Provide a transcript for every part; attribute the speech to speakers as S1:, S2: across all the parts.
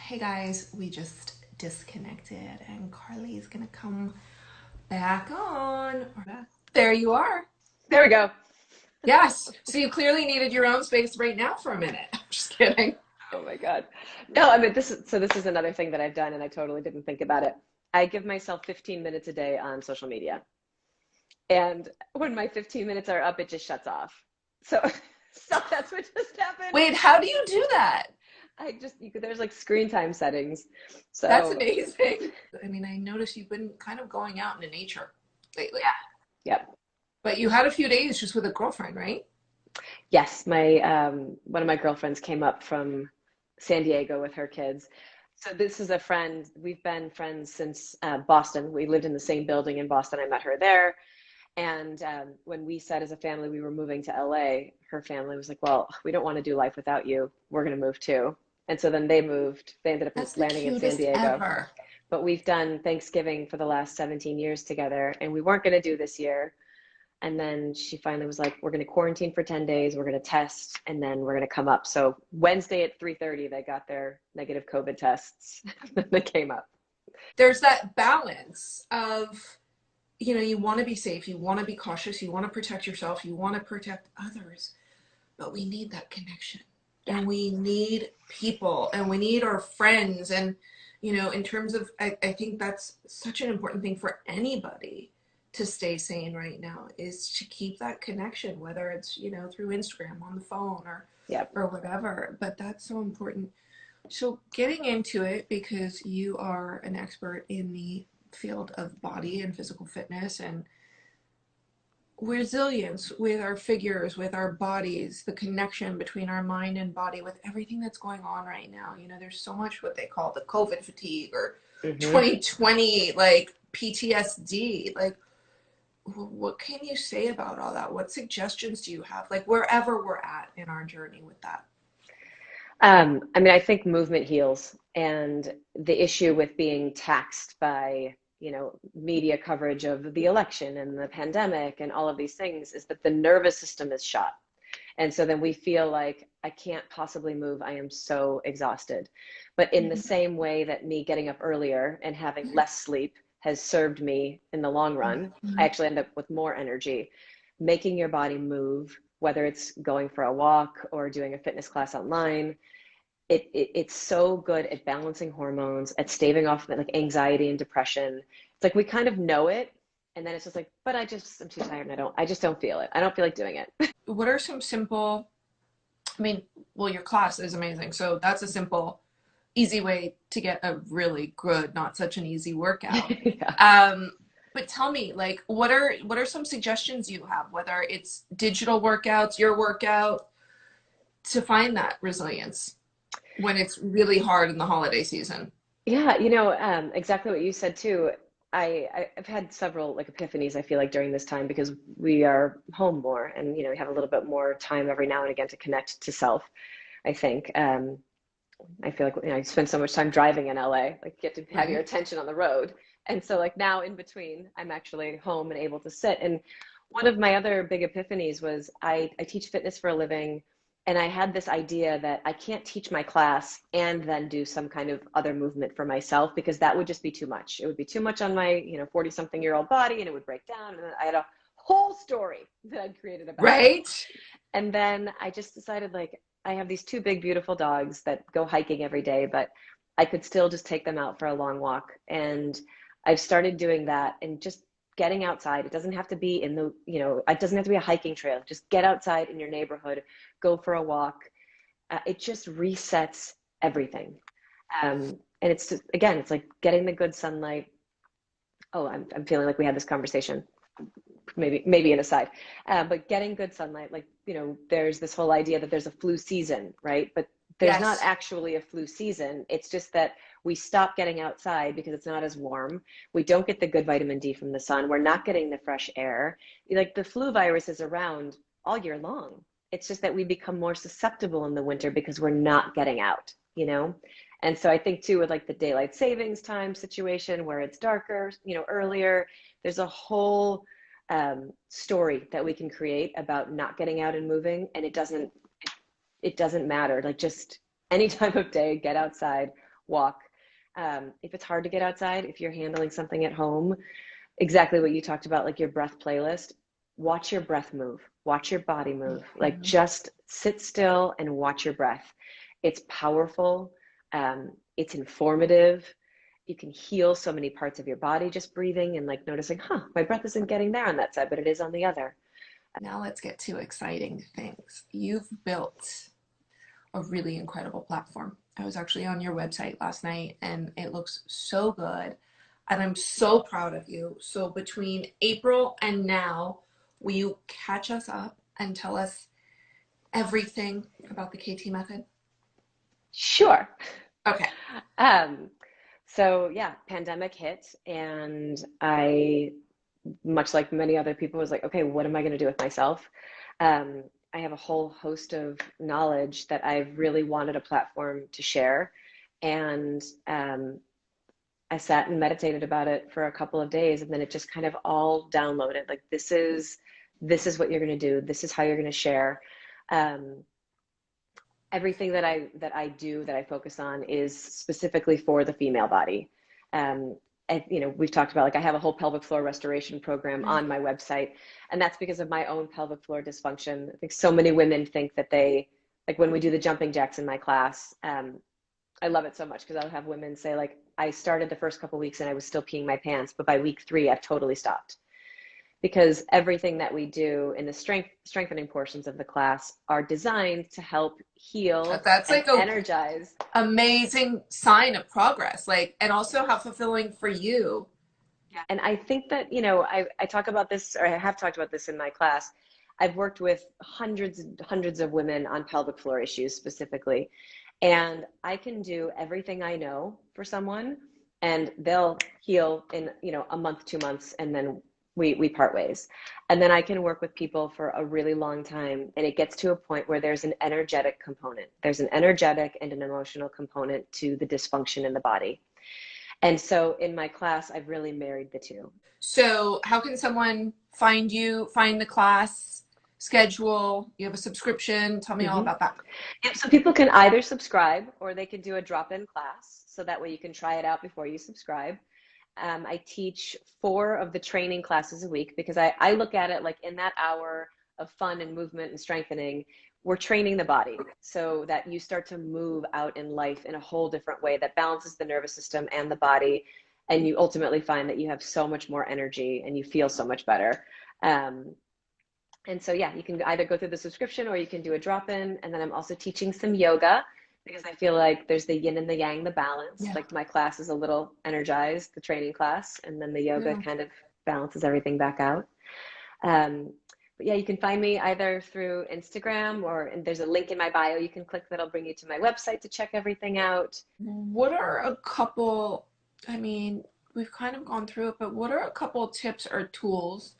S1: Hey guys, we just disconnected and Carly's gonna come back on. There you are.
S2: There we go.
S1: Yes. So you clearly needed your own space right now for a minute. Just kidding.
S2: Oh my God. No, I mean this is another thing that I've done and I totally didn't think about it. I give myself 15 minutes a day on social media. And when my 15 minutes are up, it just shuts off. So so that's what just happened.
S1: Wait, how do you do that?
S2: There's like screen time settings.
S1: That's
S2: So
S1: amazing. I mean, I noticed you've been kind of going out into nature lately.
S2: yeah. Yep.
S1: But you had a few days just with a girlfriend, right?
S2: Yes, my one of my girlfriends came up from San Diego with her kids. So this is a friend. We've been friends since Boston. We lived in the same building in Boston. I met her there. And when we said as a family we were moving to LA, her family was like, "Well, we don't want to do life without you. We're going to move too." And so then they moved. They ended up
S1: That's the
S2: landing in San
S1: cutest
S2: Diego.
S1: ever.
S2: But we've done Thanksgiving for the last 17 years together, and we weren't going to do this year. And then she finally was like, "We're going to quarantine for 10 days. We're going to test, and then we're going to come up." So Wednesday at 3:30, they got their negative COVID tests. They came up.
S1: There's that balance of, you want to be safe, you want to be cautious, you want to protect yourself, you want to protect others, but we need that connection.
S2: Yeah.
S1: And we need people and we need our friends. And, in terms of, I think that's such an important thing for anybody to stay sane right now is to keep that connection, whether it's, through Instagram, on the phone,
S2: Yep.
S1: or whatever. But that's so important. So, getting into it, because you are an expert in the field of body and physical fitness and resilience with our figures, with our bodies, the connection between our mind and body, with everything that's going on right now. There's so much what they call the COVID fatigue or
S2: Hmm.
S1: 2020, like PTSD. Like, what can you say about all that? What suggestions do you have? Like, wherever we're at in our journey with that.
S2: I mean, I think movement heals, and the issue with being taxed by, media coverage of the election and the pandemic and all of these things is that the nervous system is shot. And so then we feel like I can't possibly move. I am so exhausted. But in the
S1: Mhm.
S2: same way that me getting up earlier and having less sleep has served me in the long run, I
S1: Mhm.
S2: actually end up with more energy. Making your body move, whether it's going for a walk or doing a fitness class online, it's so good at balancing hormones, at staving off like anxiety and depression. It's like we kind of know it, and then it's just like, but I'm too tired and I just don't feel it. I don't feel like doing it.
S1: What are some simple, I mean, well, your class is amazing. So that's a simple, easy way to get a really good, not such an easy workout.
S2: Yeah.
S1: Um, but tell me, like, what are some suggestions you have, whether it's digital workouts, your workout, to find that resilience when it's really hard in the holiday season?
S2: Yeah, exactly what you said too. I've had several like epiphanies, I feel like, during this time because we are home more and we have a little bit more time every now and again to connect to self, I think. I feel like I spend so much time driving in LA, like you have to have your
S1: Right?
S2: attention on the road. And so like now in between, I'm actually home and able to sit. And one of my other big epiphanies was I teach fitness for a living, and I had this idea that I can't teach my class and then do some kind of other movement for myself because that would just be too much. It would be too much on my, 40 something year old body and it would break down. And then I had a whole story that I'd created about it.
S1: Right?
S2: And then I just decided like I have these two big, beautiful dogs that go hiking every day, but I could still just take them out for a long walk. And I've started doing that and just getting outside. It doesn't have to be in the, it doesn't have to be a hiking trail. Just get outside in your neighborhood, go for a walk. It just resets everything. And it's just, again, it's like getting the good sunlight. Oh, I'm feeling like we had this conversation maybe an aside, but getting good sunlight, like there's this whole idea that there's a flu season, right? But there's not
S1: Yes.
S2: actually a flu season. It's just that we stop getting outside because it's not as warm. We don't get the good vitamin D from the sun. We're not getting the fresh air. Like the flu virus is around all year long. It's just that we become more susceptible in the winter because we're not getting out. And so I think too with like the daylight savings time situation where it's darker, earlier, there's a whole story that we can create about not getting out and moving, and it doesn't matter. Like just any time of day, get outside, walk. If it's hard to get outside, if you're handling something at home, exactly what you talked about, like your breath playlist, watch your breath move, watch your body move, like
S1: Mhm.
S2: just sit still and watch your breath. It's powerful. It's informative. You can heal so many parts of your body just breathing and like noticing, my breath isn't getting there on that side, but it is on the other.
S1: Now let's get to exciting things. You've built a really incredible platform. I was actually on your website last night and it looks so good. And I'm so proud of you. So between April and now, will you catch us up and tell us everything about the KT method?
S2: Sure.
S1: Okay.
S2: Um, so yeah, pandemic hit and I, much like many other people, was like, okay, what am I going to do with myself? I have a whole host of knowledge that I've really wanted a platform to share. And I sat and meditated about it for a couple of days, and then it just kind of all downloaded. Like, this is what you're going to do. This is how you're going to share. Um, Everything that I do, that I focus on, is specifically for the female body. And, we've talked about, like, I have a whole pelvic floor restoration program on my website, and that's because of my own pelvic floor dysfunction. I think so many women think that they, like, when we do the jumping jacks in my class, I love it so much because I'll have women say, like, I started the first couple of weeks and I was still peeing my pants, but by week 3, I've totally stopped. Because everything that we do in the strengthening portions of the class are designed to help heal
S1: That's
S2: and
S1: like a
S2: energize.
S1: amazing sign of progress. Like, and also how fulfilling for you.
S2: And I think that, I talk about this, or I have talked about this in my class. I've worked with hundreds and hundreds of women on pelvic floor issues specifically. And I can do everything I know for someone and they'll heal in, a month, 2 months, and then we part ways. And then I can work with people for a really long time. And it gets to a point where there's an energetic component. There's an energetic and an emotional component to the dysfunction in the body. And so in my class, I've really married the two.
S1: So, how can someone find you, find the class, schedule? You have a subscription. Tell me all
S2: Mm-hmm.
S1: about that.
S2: Yep, so people can either subscribe or they can do a drop-in class. So that way you can try it out before you subscribe. I teach 4 of the training classes a week because I look at it like, in that hour of fun and movement and strengthening, we're training the body so that you start to move out in life in a whole different way that balances the nervous system and the body. And you ultimately find that you have so much more energy and you feel so much better. Um, and so, yeah, you can either go through the subscription or you can do a drop in. And then I'm also teaching some yoga because I feel like there's the yin and the yang, the balance.
S1: Yeah.
S2: Like, my class is a little energized, the training class, and then the yoga
S1: Yeah.
S2: kind of balances everything back out. Um, but yeah, you can find me either through Instagram, or, and there's a link in my bio you can click that'll bring you to my website to check everything out.
S1: What are a couple, I mean, we've kind of gone through it, but what are a couple tips or tools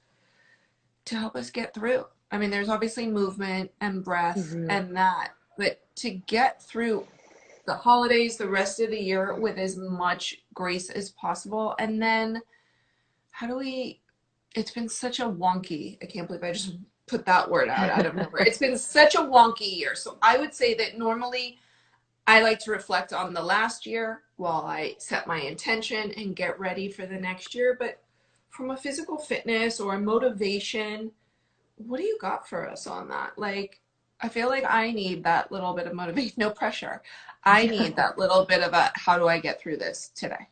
S1: to help us get through? I mean, there's obviously movement and breath
S2: Mm-hmm.
S1: and that, but to get through the holidays, the rest of the year with as much grace as possible. And then how do we, it's been such a wonky, I can't believe I just put that word out of nowhere. It's been such a wonky year. So I would say that normally I like to reflect on the last year while I set my intention and get ready for the next year. But from a physical fitness or motivation, what do you got for us on that? Like, I feel like I need that little bit of motivation, no pressure. I need that little bit of a how do I get through this today?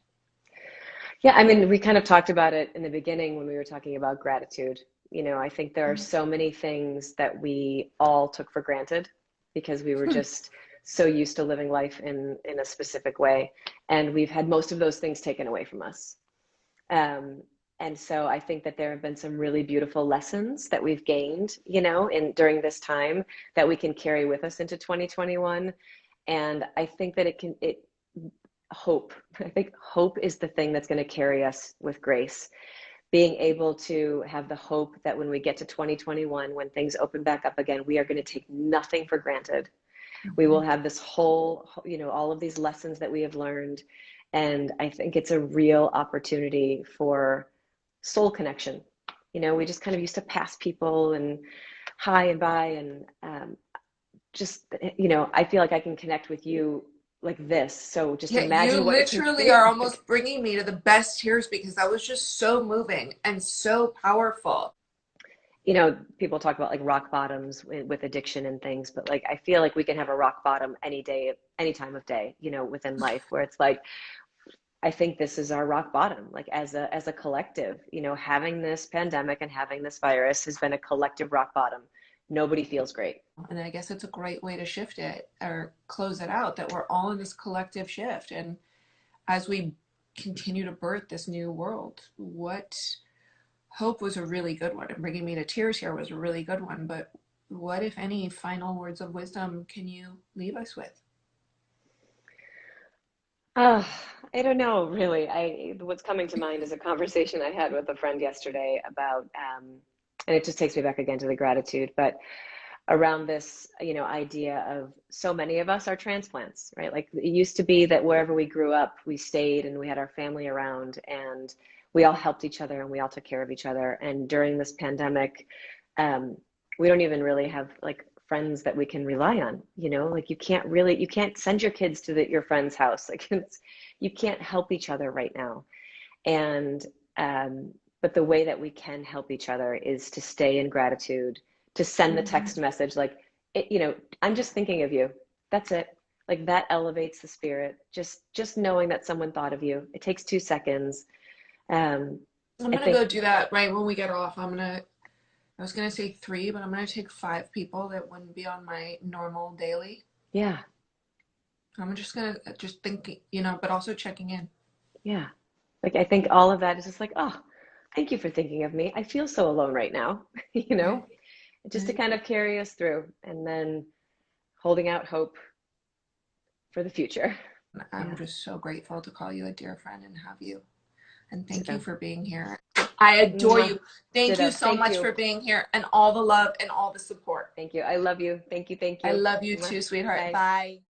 S2: Yeah, I mean, we kind of talked about it in the beginning when we were talking about gratitude. I think there are so many things that we all took for granted because we were just so used to living life in a specific way. And we've had most of those things taken away from us. Um, and so I think that there have been some really beautiful lessons that we've gained, in during this time that we can carry with us into 2021. And I think that hope. I think hope is the thing that's going to carry us with grace. Being able to have the hope that when we get to 2021, when things open back up again, we are going to take nothing for granted. We will have this whole, all of these lessons that we have learned. And I think it's a real opportunity for soul connection. We just kind of used to pass people and hi and bye. And just, I feel like I can connect with you like this. So just
S1: Yeah, you
S2: imagine what it can
S1: literally are
S2: feel like.
S1: almost bringing me to the best tears because that was just so moving and so powerful.
S2: You know, people talk about like rock bottoms with addiction and things, but like I feel like we can have a rock bottom any day, any time of day, you know, within life where it's like I think this is our rock bottom, like as a collective, you know, having this pandemic and having this virus has been a collective rock bottom. Nobody feels great.
S1: And I guess it's a great way to shift it or close it out that we're all in this collective shift. And as we continue to birth this new world, what hope was a really good one. And bringing me to tears here was a really good one. But what, if any, final words of wisdom can you leave us with?
S2: Uh, I don't know, really. What's coming to mind is a conversation I had with a friend yesterday about, and it just takes me back again to the gratitude, but around this, you know, idea of so many of us are transplants, right? Like it used to be that wherever we grew up, we stayed and we had our family around and we all helped each other and we all took care of each other. And during this pandemic, um, we don't even really have like friends that we can rely on, you know, like you can't send your kids to your friend's house. Like you can't help each other right now. And, but the way that we can help each other is to stay in gratitude, to send the
S1: Mm-hmm.
S2: text message like, you know, I'm just thinking of you. That's it. Like that elevates the spirit. Just knowing that someone thought of you. It takes 2 seconds. Um,
S1: I'm
S2: I
S1: gonna
S2: think,
S1: go do that right when we get off. I was gonna say three, but I'm gonna take five people that wouldn't be on my normal daily.
S2: yeah,
S1: I'm just gonna just think, you know, but also checking in.
S2: yeah. Like I think all of that is just like, oh, thank you for thinking of me. I feel so alone right now, you know,
S1: Right,
S2: just to
S1: right.
S2: kind of carry us through and then holding out hope for the future.
S1: I'm
S2: Yeah.
S1: just so grateful to call you a dear friend and have you. And thank you
S2: Ditto.
S1: for being here. I adore
S2: Mwah.
S1: you. Thank you
S2: Ditto.
S1: so
S2: Thank
S1: much
S2: you.
S1: for being here and all the love and all the support.
S2: Thank you. I love you. Thank you. Thank
S1: I
S2: you.
S1: love you
S2: Mwah.
S1: too, sweetheart.
S2: Bye.
S1: Bye.